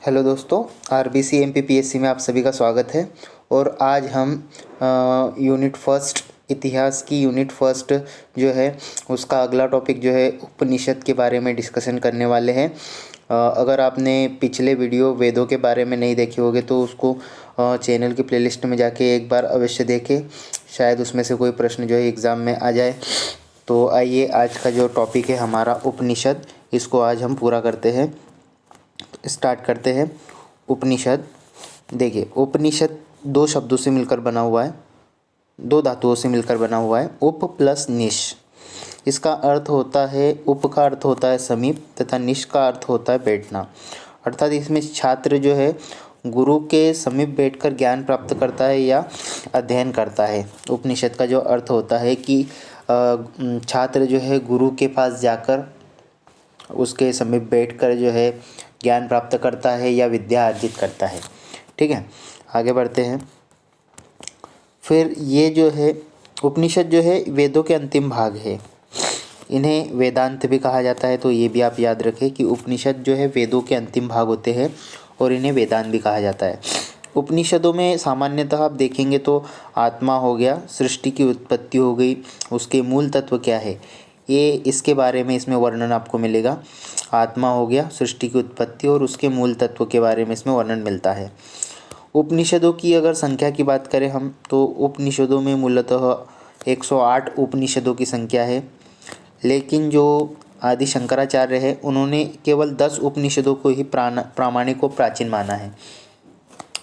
Hello दोस्तों, RBC MPPSC में आप सभी का स्वागत है। और आज हम यूनिट फर्स्ट इतिहास की यूनिट फर्स्ट जो है उसका अगला टॉपिक जो है उपनिषद के बारे में डिस्कशन करने वाले हैं। अगर आपने पिछले वीडियो वेदों के बारे में नहीं देखे होंगे तो उसको चैनल की प्लेलिस्ट में जाके एक बार अवश्य देखें, शायद उसमें से कोई प्रश्न जो है एग्ज़ाम में आ जाए। तो आइए, आज का जो टॉपिक है हमारा उपनिषद, इसको आज हम पूरा करते हैं। स्टार्ट करते हैं। उपनिषद, देखिए उपनिषद दो शब्दों से मिलकर बना हुआ है, दो धातुओं से मिलकर बना हुआ है, उप प्लस निश। इसका अर्थ होता है, उप का अर्थ होता है समीप तथा निश का अर्थ होता है बैठना। अर्थात इसमें छात्र जो है गुरु के समीप बैठकर ज्ञान प्राप्त करता है या अध्ययन करता है। उपनिषद का जो अर्थ होता है कि छात्र जो है गुरु के पास जाकर उसके समीप बैठकर जो है ज्ञान प्राप्त करता है या विद्या अर्जित करता है। ठीक है, आगे बढ़ते हैं। फिर ये जो है उपनिषद जो है वेदों के अंतिम भाग है, इन्हें वेदांत भी कहा जाता है। तो ये भी आप याद रखें कि उपनिषद जो है वेदों के अंतिम भाग होते हैं और इन्हें वेदांत भी कहा जाता है। उपनिषदों में सामान्यतः आप देखेंगे तो आत्मा हो गया, सृष्टि की उत्पत्ति हो गई, उसके मूल तत्व क्या है ये इसके बारे में इसमें वर्णन आपको मिलेगा। आत्मा हो गया, सृष्टि की उत्पत्ति और उसके मूल तत्व के बारे में इसमें वर्णन मिलता है। उपनिषदों की अगर संख्या की बात करें हम तो उपनिषदों में मूलतः 108 उपनिषदों की संख्या है, लेकिन जो आदि शंकराचार्य है उन्होंने केवल 10 उपनिषदों को ही प्रामाणिक और प्राचीन माना है।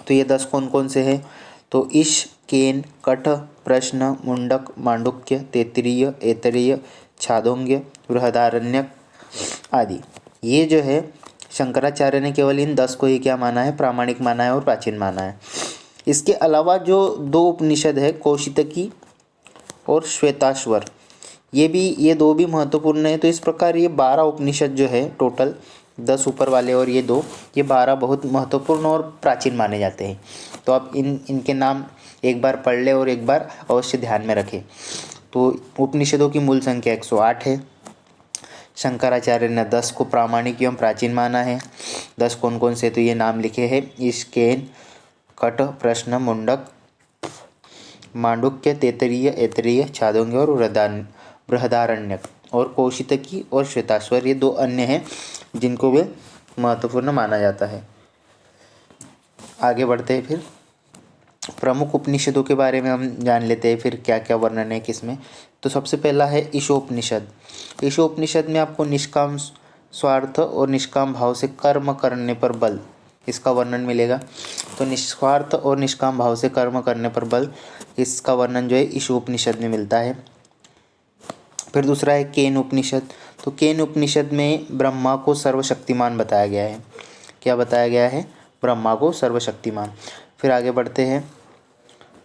तो ये 10 कौन कौन से हैं? तो ईश, केन, कठ, प्रश्न, मुंडक, मांडुक्य, तैत्तिरीय, ऐतरेय, छांदोग्य, बृहदारण्यक आदि। ये जो है शंकराचार्य ने केवल इन 10 को ही क्या माना है? प्रामाणिक माना है और प्राचीन माना है। इसके अलावा जो दो उपनिषद है, कौशितकी और श्वेताश्वर, ये दो भी महत्वपूर्ण है। तो इस प्रकार ये 12 उपनिषद जो है टोटल, 10 ऊपर वाले और ये दो, ये 12 बहुत महत्वपूर्ण और प्राचीन माने जाते हैं। तो आप इनके नाम एक बार पढ़ लें और एक बार अवश्य ध्यान में रखें। तो उपनिषदों की मूल संख्या 108 है। शंकराचार्य ने 10 को प्रामाणिक एवं प्राचीन माना है। 10 कौन कौन से? तो ये नाम लिखे हैं, ईश, केन, कठ, प्रश्न, मुंडक, मांडुक्य, तैत्तिरीय, ऐतरेय, छांदोग्य और बृहदारण्यक। और कौशितकी और श्वेताश्वर ये दो अन्य हैं जिनको भी महत्वपूर्ण माना जाता है। आगे बढ़ते हैं। फिर प्रमुख उपनिषदों के बारे में हम जान लेते हैं, फिर क्या क्या वर्णन है किसमें। तो सबसे पहला है ईशोपनिषद। ईशोपनिषद में आपको निष्काम स्वार्थ और निष्काम भाव से कर्म करने पर बल, इसका वर्णन मिलेगा। तो निस्वार्थ और निष्काम भाव से कर्म करने पर बल, इसका वर्णन जो है ईशोपनिषद में मिलता है। फिर दूसरा है केन उपनिषद। तो केन उपनिषद में ब्रह्मा को सर्वशक्तिमान बताया गया है। क्या बताया गया है? ब्रह्मा को सर्वशक्तिमान। फिर आगे बढ़ते हैं।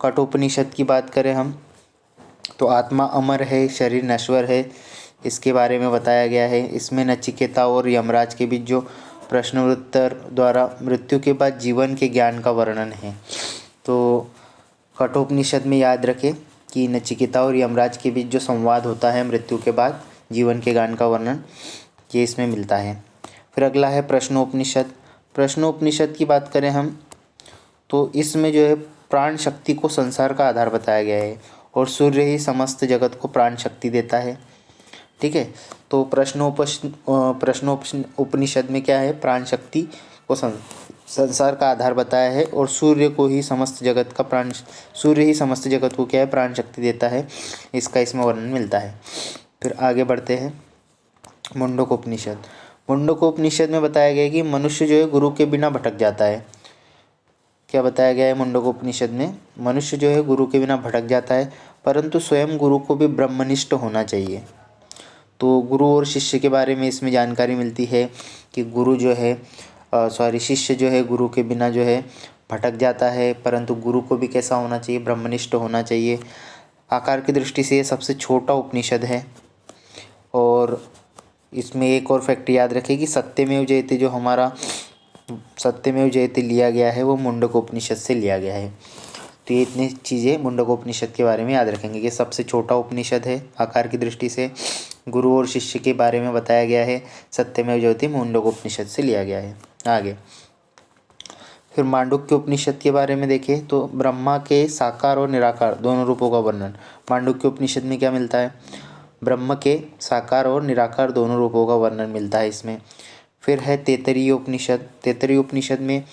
कठोपनिषद की बात करें हम तो आत्मा अमर है, शरीर नश्वर है, इसके बारे में बताया गया है। इसमें नचिकेता और यमराज के बीच जो प्रश्नोत्तर द्वारा मृत्यु के बाद जीवन के ज्ञान का वर्णन है। तो कठोपनिषद में याद रखें कि नचिकेता और यमराज के बीच जो संवाद होता है मृत्यु के बाद जीवन के ज्ञान का वर्णन, ये इसमें मिलता है। फिर अगला है प्रश्नोपनिषद। प्रश्नोपनिषद की बात करें हम तो इसमें जो है प्राण शक्ति को संसार का आधार बताया गया है और सूर्य ही समस्त जगत को प्राण शक्ति देता है। ठीक है, तो उपनिषद में क्या है? प्राण शक्ति को संसार का आधार बताया है और सूर्य ही समस्त जगत को क्या है? प्राण शक्ति देता है। इसका इसमें वर्णन मिलता है। फिर आगे बढ़ते हैं। मुंडकोपनिषद। मुंडकोपनिषद में बताया गया है कि मनुष्य जो है गुरु के बिना भटक जाता है। क्या बताया गया है मुंडकोपनिषद में? मनुष्य जो है गुरु के बिना भटक जाता है, परंतु स्वयं गुरु को भी ब्रह्मनिष्ठ होना चाहिए। तो गुरु और शिष्य के बारे में इसमें जानकारी मिलती है कि गुरु जो है शिष्य जो है गुरु के बिना जो है भटक जाता है, परंतु गुरु को भी कैसा होना चाहिए? ब्रह्मनिष्ठ होना चाहिए। आकार की दृष्टि से ये सबसे छोटा उपनिषद है। और इसमें एक और फैक्ट याद रखें कि सत्यमेव जयते, जो हमारा सत्यमेव जयते लिया गया है वो मुंडकोपनिषद से लिया गया है। तो ये इतनी चीज़ें मुंडकोपनिषद के बारे में याद रखेंगे कि सबसे छोटा उपनिषद है आकार की दृष्टि से, गुरु और शिष्य के बारे में बताया गया है, सत्यमेव जयते मुंडकोपनिषद से लिया गया है। आगे फिर मांडुक्य उपनिषद के बारे में देखें तो ब्रह्मा के साकार और निराकार दोनों रूपों का वर्णन मांडुक्य उपनिषद में क्या मिलता है, ब्रह्म के साकार और निराकार दोनों रूपों का वर्णन मिलता है इसमें। फिर है तैत्तिरीय उपनिषद। तैत्तिरीय उपनिषद में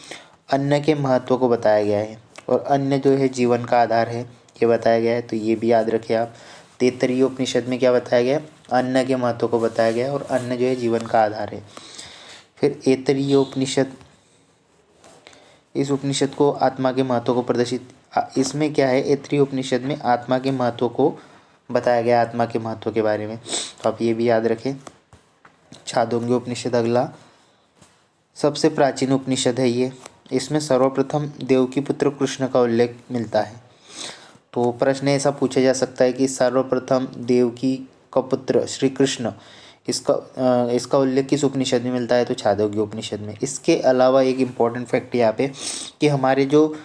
अन्न के महत्व को बताया गया है और अन्न जो है जीवन का आधार है ये बताया गया है, तो ये भी याद रखें आप। तैत्तिरीय उपनिषद में क्या बताया गया, अन्न के महत्व को बताया गया है और अन्न जो है जीवन का आधार है। फिर ऐतरेय उपनिषद, इस उपनिषद को आत्मा के महत्व को प्रदर्शित, इसमें क्या है, ऐतरेय उपनिषद में आत्मा के महत्व को बताया गया, आत्मा के महत्व के बारे में, तो आप ये भी याद रखें। छांदोग्य उपनिषद अगला सबसे प्राचीन उपनिषद है ये। इसमें सर्वप्रथम देवकी पुत्र कृष्ण का उल्लेख मिलता है। तो प्रश्न ऐसा पूछा जा सकता है कि सर्वप्रथम देवकी का पुत्र श्री कृष्ण, इसका उल्लेख किस उपनिषद में मिलता है, तो छांदोग्य उपनिषद में। इसके अलावा एक इम्पॉर्टेंट फैक्ट यहाँ पे कि हमारे जो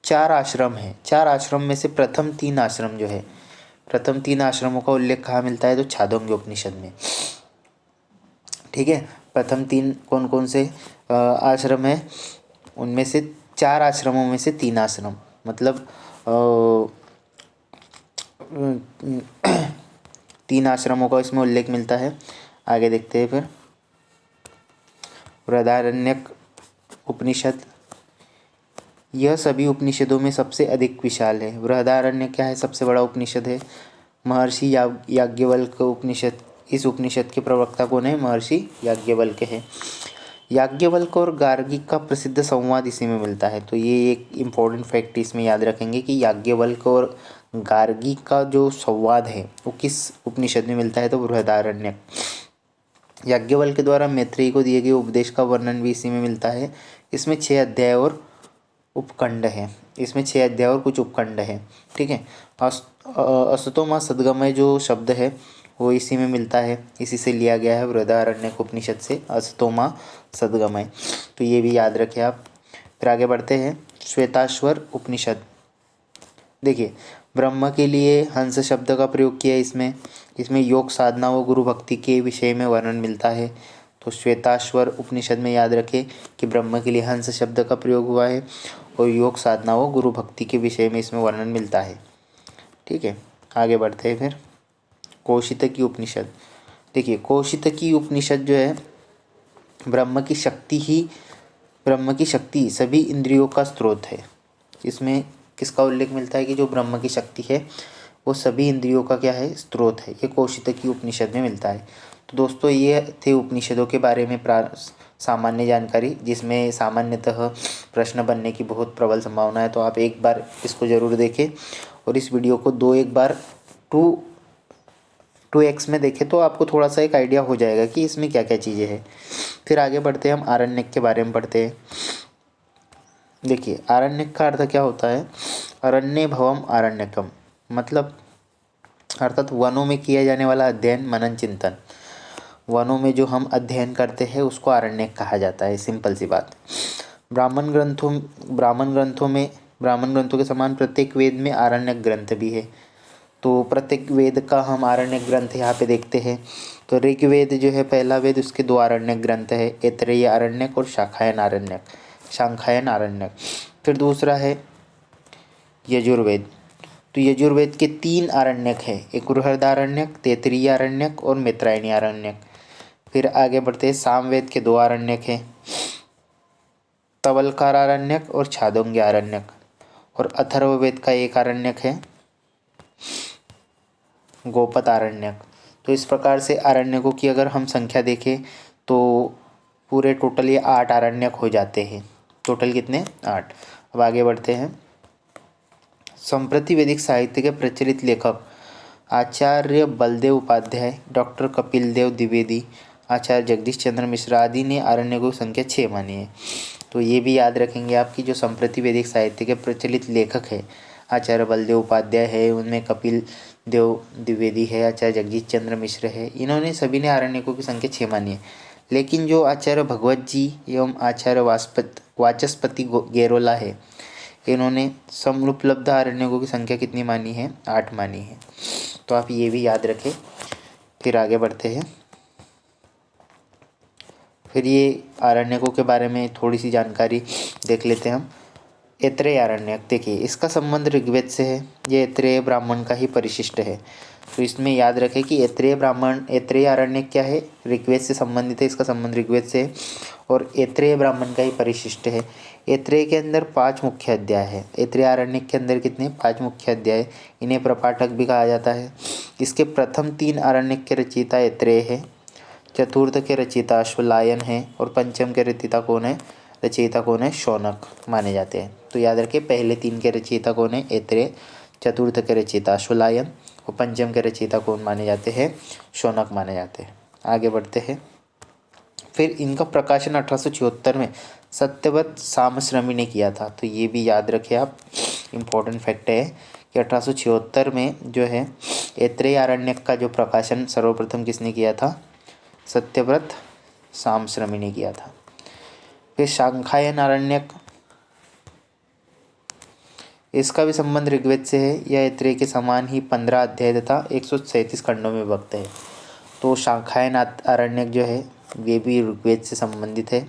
4 आश्रम हैं, 4 आश्रम में से प्रथम 3 आश्रम जो है, प्रथम 3 आश्रमों का उल्लेख कहाँ मिलता है, तो छांदोग्य उपनिषद में। ठीक है, प्रथम 3 कौन कौन से आश्रम है, उनमें से 4 आश्रमों में से 3 आश्रम, मतलब 3 आश्रमों का इसमें उल्लेख मिलता है। आगे देखते हैं फिर बृहदारण्यक उपनिषद, यह सभी उपनिषदों में सबसे अधिक विशाल है। बृहदारण्यक क्या है, सबसे बड़ा उपनिषद है। महर्षि याज्ञवल्क्य उपनिषद, इस उपनिषद के प्रवक्ता कौन है, महर्षि याज्ञवल्क्य है। याज्ञवल्क्य और गार्गी का प्रसिद्ध संवाद इसी में मिलता है, तो ये एक इम्पॉर्टेंट फैक्ट इसमें याद रखेंगे कि याज्ञवल्क्य और गार्गी का जो संवाद है वो किस उपनिषद में मिलता है, तो बृहदारण्यक। याज्ञवल्क्य के द्वारा मैत्रेयी को दिए गए उपदेश का वर्णन भी इसी में मिलता है। इसमें 6 अध्याय और उपखंड है, इसमें 6 अध्याय और कुछ उपखंड है। ठीक है, असतो मा सद्गमय जो शब्द है वो इसी में मिलता है, इसी से लिया गया है बृहदारण्यक उपनिषद से, असतो मा सद्गमय, तो ये भी याद रखें आप। फिर आगे बढ़ते हैं श्वेताश्वर उपनिषद। देखिए, ब्रह्म के लिए हंस शब्द का प्रयोग किया है इसमें योग साधना व गुरु भक्ति के विषय में वर्णन मिलता है। तो श्वेताश्वर उपनिषद में याद रखें कि ब्रह्म के लिए हंस शब्द का प्रयोग हुआ है और योग साधना व गुरु भक्ति के विषय में इसमें वर्णन मिलता है। ठीक है, आगे बढ़ते हैं फिर कौशितकी उपनिषद। देखिए, कौशितकी उपनिषद जो है ब्रह्म की शक्ति सभी इंद्रियों का स्रोत है। इसमें किसका उल्लेख मिलता है कि जो ब्रह्म की शक्ति है वो सभी इंद्रियों का क्या है, स्रोत है, ये कौशितकी उपनिषद में मिलता है। तो दोस्तों ये थे उपनिषदों के बारे में सामान्य जानकारी, जिसमें सामान्यतः प्रश्न बनने की बहुत प्रबल संभावना है। तो आप एक बार इसको ज़रूर देखें और इस वीडियो को एक बार 2x में देखें तो आपको थोड़ा सा एक आइडिया हो जाएगा कि इसमें क्या क्या चीज़ें हैं। फिर आगे बढ़ते हैं, हम आरण्यक के बारे में पढ़ते हैं। देखिए, आरण्यक का अर्थ क्या होता है, अरण्य भवम आरण्यकम, मतलब अर्थात वनों में किया जाने वाला अध्ययन मनन चिंतन, वनों में जो हम अध्ययन करते हैं उसको आरण्यक कहा जाता है, सिंपल सी बात। ब्राह्मण ग्रंथों के समान प्रत्येक वेद में आरण्यक ग्रंथ भी है। तो प्रत्येक वेद का हम आरण्यक ग्रंथ यहाँ पे देखते हैं। तो ऋग्वेद जो है पहला वेद, उसके 2 आरण्यक ग्रंथ है, ऐतरेय आरण्यक और शांखायन आरण्यक। फिर दूसरा है यजुर्वेद, तो यजुर्वेद के 3 आरण्यक है, एक बृहदारण्यक, तैत्तिरीय आरण्यक और मैत्रायणी आरण्यक। फिर आगे बढ़ते हैं, सामवेद के 2 आरण्यक हैं, तवलकार आरण्यक और छांदोग्य आरण्यक। और अथर्ववेद का 1 आरण्यक है, गोपत आरण्यक। तो इस प्रकार से आरण्यकों की अगर हम संख्या देखें तो पूरे टोटल ये 8 आरण्यक हो जाते हैं। टोटल कितने, 8। अब आगे बढ़ते हैं, संप्रति वैदिक साहित्य के प्रचलित लेखक आचार्य बलदेव उपाध्याय, डॉक्टर कपिल देव द्विवेदी, आचार्य जगदीश चंद्र मिश्र आदि ने आरण्यकों की संख्या 6 मानी है। तो ये भी याद रखेंगे आपकी, जो संप्रति वैदिक साहित्य के प्रचलित लेखक है आचार्य बलदेव उपाध्याय है, उनमें कपिल देव द्विवेदी है, आचार्य जगदीश चंद्र मिश्र है, इन्होंने सभी ने आरण्यकों की संख्या 6 मानी है। लेकिन जो आचार्य भगवत जी एवं आचार्य वाचस्पति गेरोला है, इन्होंने समरूपलब्ध आरण्यकों की संख्या कितनी मानी है, 8 मानी है। तो आप ये भी याद रखें। फिर आगे बढ़ते हैं, फिर ये आरण्यकों के बारे में थोड़ी सी जानकारी देख लेते हैं हम। ऐत्रेय आरण्यक, देखिए इसका संबंध ऋग्वेद से है, ये ऐत्रेय ब्राह्मण का ही परिशिष्ट है। तो इसमें याद रखें कि ऐत्रेय आरण्यक क्या है, ऋग्वेद से संबंधित है, इसका संबंध ऋग्वेद से है और ऐत्रेय ब्राह्मण का ही परिशिष्ट है। ऐत्रेय के अंदर 5 मुख्य अध्याय है। ऐत्रेय आरण्यक के अंदर कितने, 5 मुख्य अध्याय, इन्हें प्रपाठक भी कहा जाता है। इसके प्रथम 3 आरण्यक के रचयिता ऐत्रेय है, चतुर्थ के रचयिता अश्वलायन है और पंचम के रचयिता कौन है, शौनक माने जाते हैं। तो याद रखिए पहले 3 के रचयिता कौन है, ऐत्रेय, चतुर्थ के रचयिता अश्वलायन और पंचम के रचयिता कौन माने जाते हैं, शौनक माने जाते हैं। आगे बढ़ते हैं। फिर इनका प्रकाशन 1876 में सत्यव्रत सामश्रमी ने किया था। तो ये भी याद रखें आप, इम्पोर्टेंट फैक्ट है कि 1876 में जो है ऐत्रेय आरण्यक का जो प्रकाशन सर्वप्रथम किसने किया था, सत्यव्रत सामश्रमी ने किया था। फिर शांखायन आरण्यक, इसका भी संबंध ऋग्वेद से है। यह ऐत्रेय के समान ही 15 अध्याय तथा 137 खंडों में विभक्त है। तो शांखायन आरण्यक जो है ये भी ऋग्वेद से संबंधित है।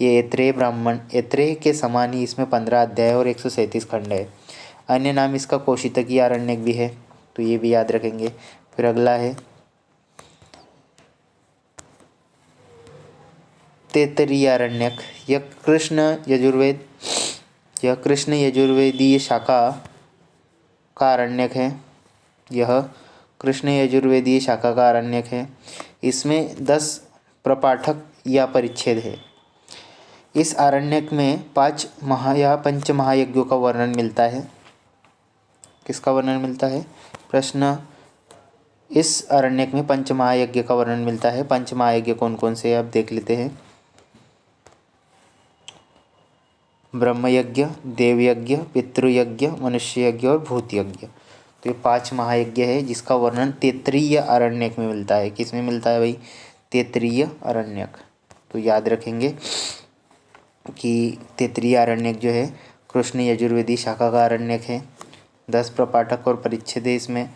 ये ऐत्रेय के समान ही इसमें 15 अध्याय और 137 खंड है। अन्य नाम इसका कौशितकी आरण्यक भी है, तो ये भी याद रखेंगे। फिर अगला है तैत्तिरीय आरण्यक। यह कृष्ण यजुर्वेदीय शाखा का आरण्यक है। यह कृष्ण यजुर्वेदीय शाखा का आरण्यक है। इसमें 10 प्रपाठक या परिच्छेद है। इस आरण्यक में 5 पंच महायज्ञों का वर्णन मिलता है। किसका वर्णन मिलता है, प्रश्न। इस आरण्यक में पंच महायज्ञ का वर्णन मिलता है। पंच महायज्ञ कौन कौन से अब देख लेते हैं। ब्रह्मयज्ञ, देवयज्ञ, पितृयज्ञ, मनुष्य यज्ञ और भूत यज्ञ। तो ये 5 महायज्ञ है जिसका वर्णन तैत्तिरीय आरण्यक में मिलता है। किस में मिलता है भाई, तैत्तिरीय आरण्यक। तो याद रखेंगे कि तैत्तिरीय आरण्यक जो है कृष्ण यजुर्वेदी शाखा का आरण्यक है। 10 प्रपाठक और परिच्छेद है इसमें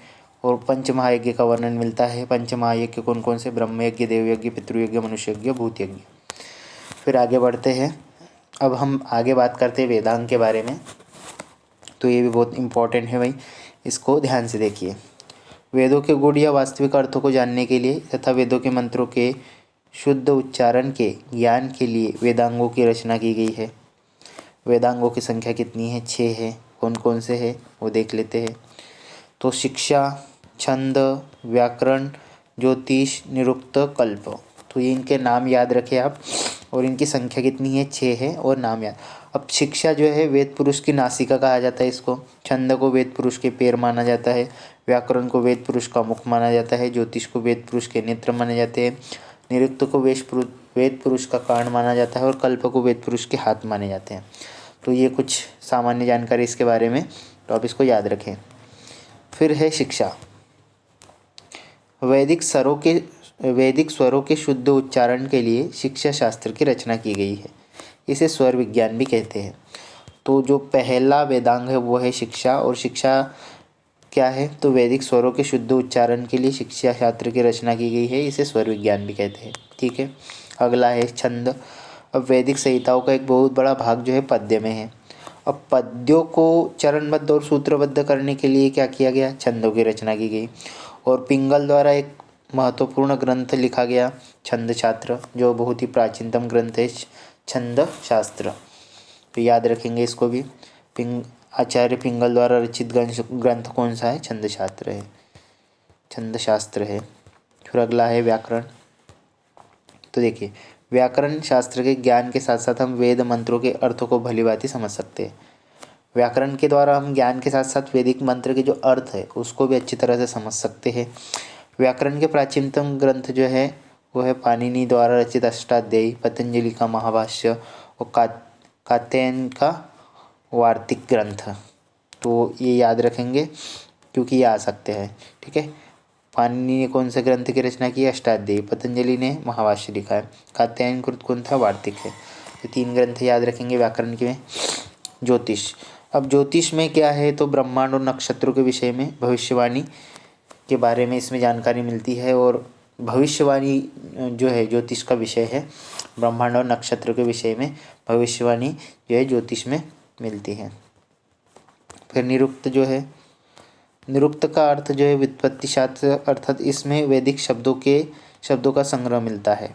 और पंच महायज्ञ का वर्णन मिलता है। पंच महायज्ञ कौन कौन से, ब्रह्मयज्ञ, देवयज्ञ, पितृयज्ञ, मनुष्य यज्ञ, भूत यज्ञ। फिर आगे बढ़ते हैं। अब हम आगे बात करते हैं वेदांग के बारे में। तो ये भी बहुत इम्पोर्टेंट है भाई, इसको ध्यान से देखिए। वेदों के गूढ़ या वास्तविक अर्थों को जानने के लिए तथा वेदों के मंत्रों के शुद्ध उच्चारण के ज्ञान के लिए वेदांगों की रचना की गई है। वेदांगों की संख्या कितनी है, 6 है। कौन कौन से है वो देख लेते हैं। तो शिक्षा, छंद, व्याकरण, ज्योतिष, निरुक्त, कल्प। तो ये इनके नाम याद रखें आप और इनकी संख्या कितनी है, 6 है और नाम याद। अब शिक्षा जो है वेद पुरुष की नासिका कहा जाता है इसको। छंद को वेद पुरुष के पैर माना जाता है। व्याकरण को वेद पुरुष का मुख माना जाता है। ज्योतिष को वेद पुरुष के नेत्र माने जाते हैं। निरुक्त को वेद पुरुष का कान माना जाता है और कल्प को वेद पुरुष के हाथ माने जाते हैं। तो ये कुछ सामान्य जानकारी इसके बारे में, तो आप इसको याद रखें। फिर है शिक्षा। वैदिक स्वरों के शुद्ध उच्चारण के लिए शिक्षा शास्त्र की रचना की गई है। इसे स्वर विज्ञान भी कहते हैं। तो जो पहला वेदांग है वो है शिक्षा। और शिक्षा क्या है, तो वैदिक स्वरों के शुद्ध उच्चारण के लिए शिक्षा शास्त्र की रचना की गई है। इसे स्वर विज्ञान भी कहते हैं। ठीक है। अगला है छंद। अब वैदिक संहिताओं का एक बहुत बड़ा भाग जो है पद्य में है। अब पद्यों को चरणबद्ध और सूत्रबद्ध करने के लिए क्या किया गया, छंदों की रचना की गई। और पिंगल द्वारा एक महत्वपूर्ण ग्रंथ लिखा गया, छंद शास्त्र, जो बहुत ही प्राचीनतम ग्रंथ है, छंद शास्त्र। तो याद रखेंगे इसको भी। आचार्य पिंगल द्वारा रचित ग्रंथ कौन सा है, छंद शास्त्र है। फिर अगला है व्याकरण। तो देखिए व्याकरण शास्त्र के ज्ञान के साथ साथ हम वेद मंत्रों के अर्थों को भलीभांति समझ सकते हैं। व्याकरण के द्वारा हम ज्ञान के साथ साथ वैदिक मंत्र के जो अर्थ है उसको भी अच्छी तरह से समझ सकते हैं। व्याकरण के प्राचीनतम ग्रंथ जो है वो है पाणिनि द्वारा रचित अष्टाध्यायी, पतंजलि का महाभाष्य और कात्यायन का वार्तिक ग्रंथ। तो ये याद रखेंगे क्योंकि ये आ सकते हैं। ठीक है। पाणिनि ने कौन से ग्रंथ की रचना की है, अष्टाध्यायी। पतंजलि ने महाभाष्य लिखा है। कात्यायन कृत कौन था, वार्तिक है। तो 3 ग्रंथ याद रखेंगे व्याकरण के में। ज्योतिष। अब ज्योतिष में क्या है, तो ब्रह्मांड और नक्षत्रों के विषय में भविष्यवाणी के बारे में इसमें जानकारी मिलती है। और भविष्यवाणी जो है ज्योतिष का विषय है। ब्रह्मांड और नक्षत्र के विषय में भविष्यवाणी जो है ज्योतिष में मिलती है। फिर निरुक्त जो है, निरुक्त का अर्थ जो है व्युत्पत्ति शास्त्र, अर्थात इसमें वैदिक शब्दों का संग्रह मिलता है।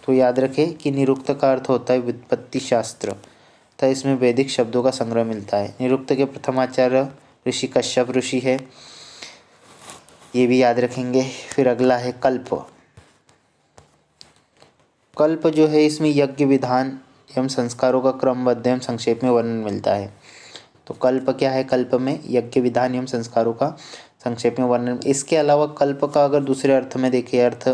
तो याद रखें कि निरुक्त का अर्थ होता है व्युत्पत्ति शास्त्र, तो इसमें वैदिक शब्दों का संग्रह मिलता है। निरुक्त के प्रथम आचार्य ऋषि कश्यप ऋषि है, ये भी याद रखेंगे। फिर अगला है कल्प। कल्प जो है इसमें यज्ञ विधान एवं संस्कारों का क्रमबद्ध एवं संक्षेप में वर्णन मिलता है। तो कल्प क्या है? कल्प में यज्ञ विधान एवं संस्कारों का संक्षेप में वर्णन। इसके अलावा कल्प का अगर दूसरे अर्थ में देखें, अर्थ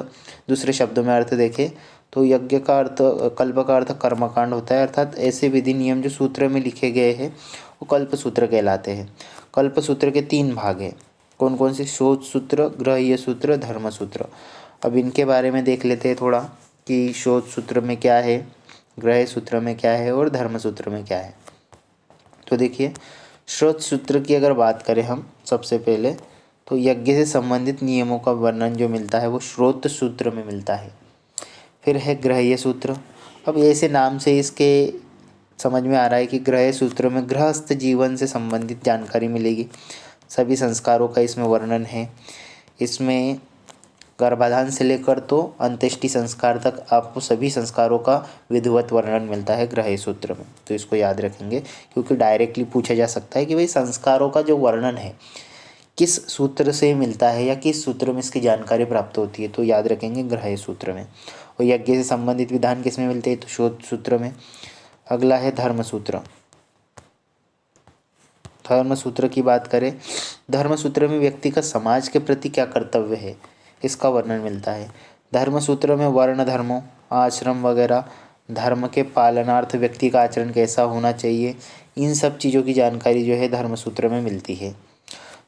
दूसरे शब्दों में अर्थ देखें तो यज्ञ का अर्थ, कल्प का अर्थ कर्मकांड होता है, अर्थात ऐसे विधि नियम जो सूत्र में लिखे गए हैं वो कल्प सूत्र कहलाते हैं। कल्प सूत्र के 3 भाग हैं। कौन कौन से? शोध सूत्र, ग्रह्य सूत्र, धर्म सूत्र। अब इनके बारे में देख लेते हैं थोड़ा कि शोध सूत्र में क्या है, ग्रह्य सूत्र में क्या है और धर्म सूत्र में क्या है। तो देखिए, श्रोत सूत्र की अगर बात करें हम सबसे पहले, तो यज्ञ से संबंधित नियमों का वर्णन जो मिलता है वो श्रोत सूत्र में मिलता है। फिर है ग्रह्य सूत्र। अब ऐसे नाम से इसके समझ में आ रहा है कि ग्रह्य सूत्र में गृहस्थ जीवन से संबंधित जानकारी मिलेगी। सभी संस्कारों का इसमें वर्णन है। इसमें गर्भाधान से लेकर तो अंत्येष्टि संस्कार तक आपको सभी संस्कारों का विधिवत वर्णन मिलता है ग्रह्य सूत्र में। तो इसको याद रखेंगे, क्योंकि डायरेक्टली पूछा जा सकता है कि भाई संस्कारों का जो वर्णन है किस सूत्र से मिलता है या किस सूत्र में इसकी जानकारी प्राप्त होती है। तो याद रखेंगे ग्रह्य सूत्र में। और यज्ञ से संबंधित विधान किस में मिलते हैं? तो शोध सूत्र में। अगला है धर्म सूत्र। धर्म सूत्र की बात करें, धर्म सूत्र में व्यक्ति का समाज के प्रति क्या कर्तव्य है इसका वर्णन मिलता है। धर्म सूत्र में वर्ण धर्मों, आश्रम वगैरह, धर्म के पालनार्थ व्यक्ति का आचरण कैसा होना चाहिए, इन सब चीज़ों की जानकारी जो है धर्म सूत्र में मिलती है।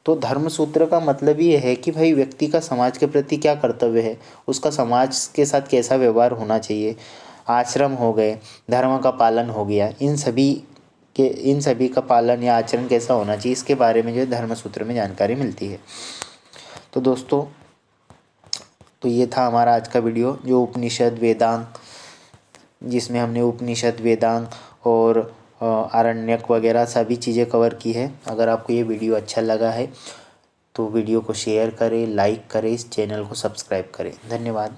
तो धर्म सूत्र का मतलब ये है कि भाई व्यक्ति का समाज के प्रति क्या कर्तव्य है, उसका समाज के साथ कैसा व्यवहार होना चाहिए, आश्रम हो गए, धर्म का पालन हो गया, इन सभी का पालन या आचरण कैसा होना चाहिए, इसके बारे में जो है धर्म सूत्र में जानकारी मिलती है। तो दोस्तों, तो ये था हमारा आज का वीडियो जो उपनिषद वेदांग, जिसमें हमने उपनिषद वेदांग और आरण्यक वगैरह सभी चीज़ें कवर की है। अगर आपको ये वीडियो अच्छा लगा है तो वीडियो को शेयर करें, लाइक करें, इस चैनल को सब्सक्राइब करें। धन्यवाद।